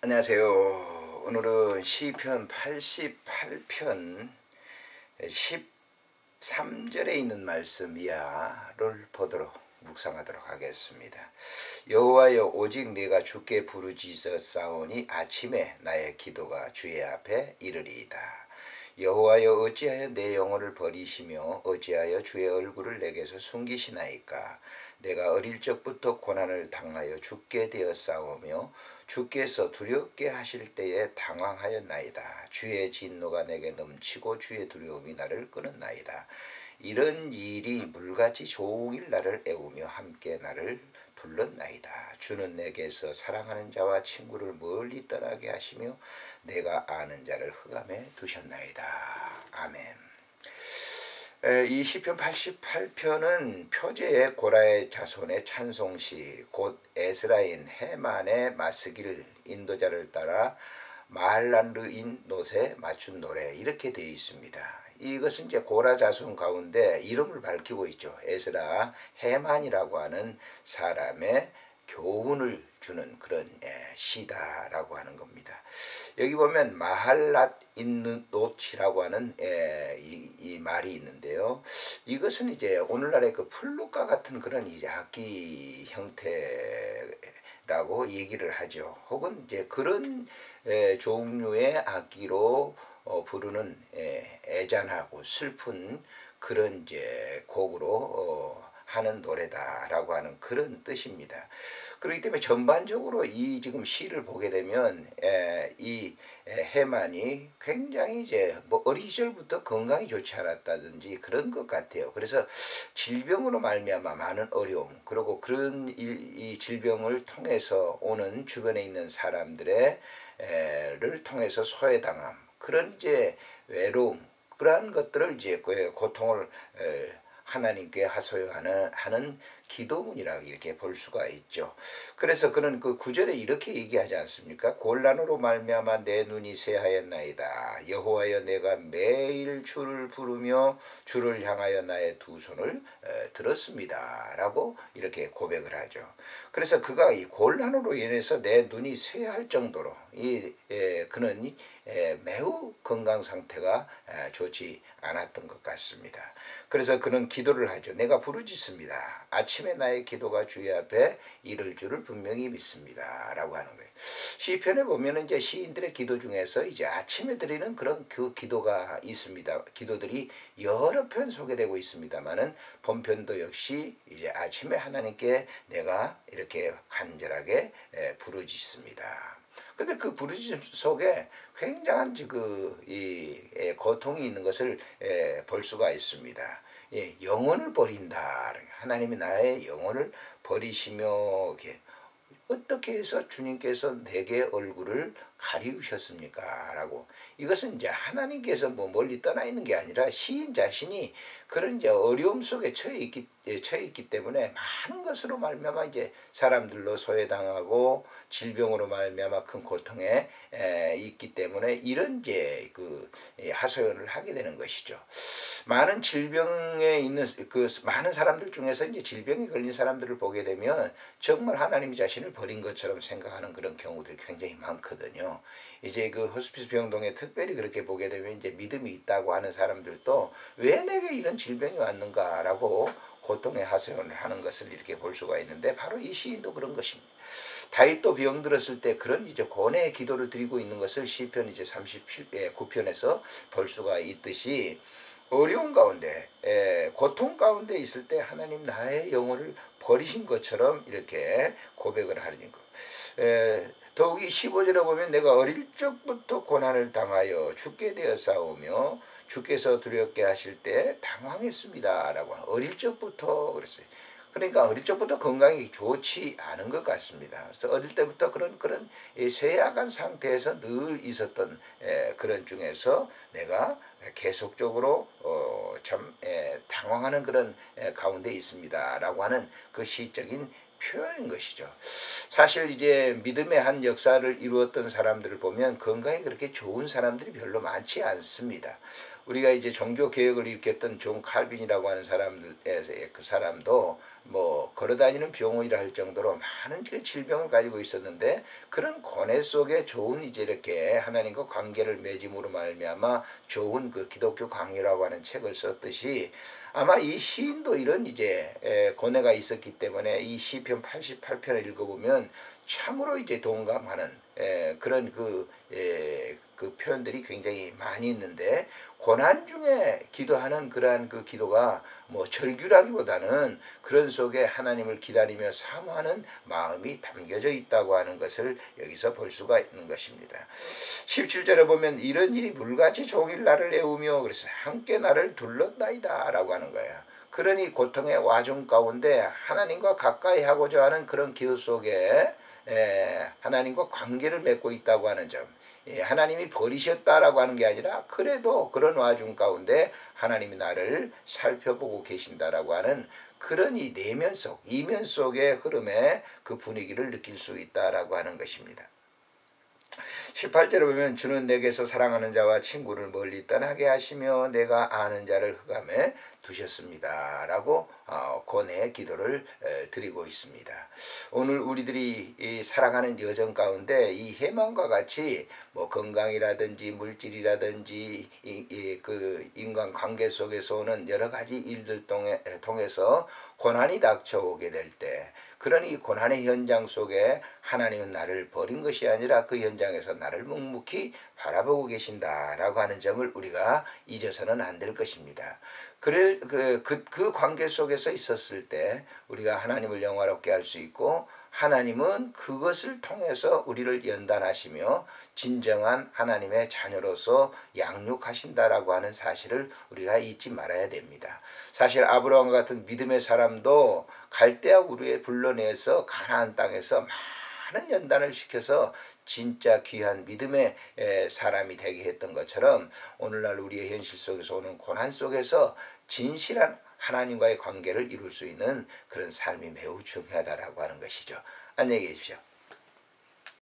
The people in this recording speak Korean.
안녕하세요. 오늘은 시편 88편 13절에 있는 말씀 이하를 묵상하도록 하겠습니다. 여호와여, 오직 내가 주께 부르짖었사오니 아침에 나의 기도가 주의 앞에 이르리이다. 여호와여, 어찌하여 내 영혼을 버리시며 어찌하여 주의 얼굴을 내게서 숨기시나이까. 내가 어릴 적부터 고난을 당하여 죽게 되었사오며 주께서 두렵게 하실 때에 당황하였나이다. 주의 진노가 내게 넘치고 주의 두려움이 나를 끄는나이다. 이런 일이 물같이 종일 나를 애우며 함께 나를 둘렀나이다. 주는 내게서 사랑하는 자와 친구를 멀리 떠나게 하시며 내가 아는 자를 흑암에 두셨나이다. 아멘. 이 시편 88편은 표제의 고라의 자손의 찬송시, 곧 에스라인 헤만의 마스길 인도자를 따라 마할란르인 놋에 맞춘 노래, 이렇게 되어 있습니다. 이것은 이제 고라 자손 가운데 이름을 밝히고 있죠. 에스라 헤만이라고 하는 사람의 교훈을 주는 그런 시다라고 하는 겁니다. 여기 보면 마할랏 있는 놋이라고 하는 이 말이 있는데요. 이것은 이제 오늘날의 그 플룻과 같은 그런 이제 악기 형태라고 얘기를 하죠. 혹은 이제 그런 종류의 악기로 부르는 애잔하고 슬픈 그런 이제 곡으로 하는 노래다라고 하는 그런 뜻입니다. 그렇기 때문에 전반적으로 이 지금 시를 보게 되면 이 해만이 굉장히 이제 뭐 어린 시절부터 건강이 좋지 않았다든지 그런 것 같아요. 그래서 질병으로 말미암아 많은 어려움, 그리고 그런 이 질병을 통해서 오는 주변에 있는 사람들의 를 통해서 소외당함, 그런 이제 외로움, 그러한 것들을 이제 고통을 하나님께 하소연하는 기도문이라고 이렇게 볼 수가 있죠. 그래서 그는 그 9절에 이렇게 얘기하지 않습니까? 곤란으로 말미암아 내 눈이 새하였나이다. 여호와여, 내가 매일 주를 부르며 주를 향하여 나의 두 손을 들었습니다. 라고 이렇게 고백을 하죠. 그래서 그가 이 곤란으로 인해서 내 눈이 쇠할 정도로 그는 매우 건강 상태가 좋지 않았던 것 같습니다. 그래서 그는 기도를 하죠. 내가 부르짖습니다. 아침에 나의 기도가 주의 앞에 이를 줄을 분명히 믿습니다. 라고 하는 거예요. 시편에 보면 이제 시인들의 기도 중에서 이제 아침에 드리는 그런 그 기도가 있습니다. 기도들이 여러 편 소개되고 있습니다만은 본편도 역시 이제 아침에 하나님께 내가 이렇게 간절하게 부르짖습니다. 근데 그 부르짖음 속에 굉장한 고통이 있는 것을 볼 수가 있습니다. 영혼을 버린다. 하나님이 나의 영혼을 버리시며 어떻게 해서 주님께서 내게 얼굴을 가리우셨습니까? 라고. 이것은 이제 하나님께서 뭐 멀리 떠나 있는 게 아니라 시인 자신이 그런 이제 어려움 속에 처해 있기 때문에 많은 것으로 말미암아 이제 사람들로 소외당하고 질병으로 말미암아 큰 고통에 있기 때문에 이런 이제 하소연을 하게 되는 것이죠. 많은 질병에 있는 많은 사람들 중에서 이제 질병에 걸린 사람들을 보게 되면 정말 하나님 자신을 버린 것처럼 생각하는 그런 경우들이 굉장히 많거든요. 이제 그 호스피스 병동에 특별히 그렇게 보게 되면 이제 믿음이 있다고 하는 사람들도 왜 내게 이런 질병이 왔는가라고 고통의 하소연을 하는 것을 이렇게 볼 수가 있는데, 바로 이 시인도 그런 것입니다. 다윗도 병들었을 때 그런 이제 고뇌의 기도를 드리고 있는 것을 시편 이제 39편에서 볼 수가 있듯이, 어려운 가운데 고통 가운데 있을 때 하나님 나의 영혼을 버리신 것처럼 이렇게 고백을 하는 것. 더욱이 15절에 보면 내가 어릴 적부터 고난을 당하여 죽게 되었사오며 주께서 두렵게 하실 때 당황했습니다. 라고 어릴 적부터 그랬어요. 그러니까 어릴 적부터 건강이 좋지 않은 것 같습니다. 그래서 어릴 때부터 그런 쇠약한 상태에서 늘 있었던 그런 중에서 내가 계속적으로 참 당황하는 그런 가운데 있습니다라고 하는 그 시적인 표현인 것이죠. 사실 이제 믿음의 한 역사를 이루었던 사람들을 보면 건강이 그렇게 좋은 사람들이 별로 많지 않습니다. 우리가 이제 종교 개혁을 일으켰던 존 칼빈이라고 하는 그 사람도 뭐 걸어다니는 병원이라 할 정도로 많은 그 질병을 가지고 있었는데 그런 고뇌 속에 좋은 이제 이렇게 하나님과 관계를 맺음으로 말미암아 좋은 그 기독교 강요라고 하는 책을 썼듯이 아마 이 시인도 이런 이제 고뇌가 있었기 때문에 이 시편 88편을 읽어보면 참으로 이제 동감하는 그런 그 표현들이 굉장히 많이 있는데 고난 중에 기도하는 그러한 그 기도가 뭐 절규라기보다는 그런 속에 하나님을 기다리며 사모하는 마음이 담겨져 있다고 하는 것을 여기서 볼 수가 있는 것입니다. 17절에 보면 이런 일이 물같이 종일 나를 애우며 그래서 함께 나를 둘렀나이다 라고 하는 거예요. 그러니 고통의 와중 가운데 하나님과 가까이 하고자 하는 그런 기도 속에 하나님과 관계를 맺고 있다고 하는 점, 하나님이 버리셨다라고 하는 게 아니라 그래도 그런 와중 가운데 하나님이 나를 살펴보고 계신다라고 하는 그런 이 내면 속, 이면 속의 흐름의 그 분위기를 느낄 수 있다라고 하는 것입니다. 18절에 보면 주는 내게서 사랑하는 자와 친구를 멀리 떠나게 하시며 내가 아는 자를 흑암에 두셨습니다 라고 고뇌의 기도를 드리고 있습니다. 오늘 우리들이 사랑하는 여정 가운데 이 해망과 같이 뭐 건강이라든지 물질이라든지 그 인간관계 속에서 오는 여러 가지 일들 통해서 고난이 닥쳐오게 될 때 그런 이 고난의 현장 속에 하나님은 나를 버린 것이 아니라 그 현장에서 나를 묵묵히 바라보고 계신다라고 하는 점을 우리가 잊어서는 안 될 것입니다. 그 관계 속에서 있었을 때 우리가 하나님을 영화롭게 할 수 있고 하나님은 그것을 통해서 우리를 연단하시며 진정한 하나님의 자녀로서 양육하신다라고 하는 사실을 우리가 잊지 말아야 됩니다. 사실 아브라함 같은 믿음의 사람도 갈대아 우르에 불러내서 가나안 땅에서 많은 연단을 시켜서 진짜 귀한 믿음의 사람이 되게 했던 것처럼 오늘날 우리의 현실 속에서 오는 고난 속에서 진실한 하나님과의 관계를 이룰 수 있는 그런 삶이 매우 중요하다라고 하는 것이죠. 안녕히 계십시오.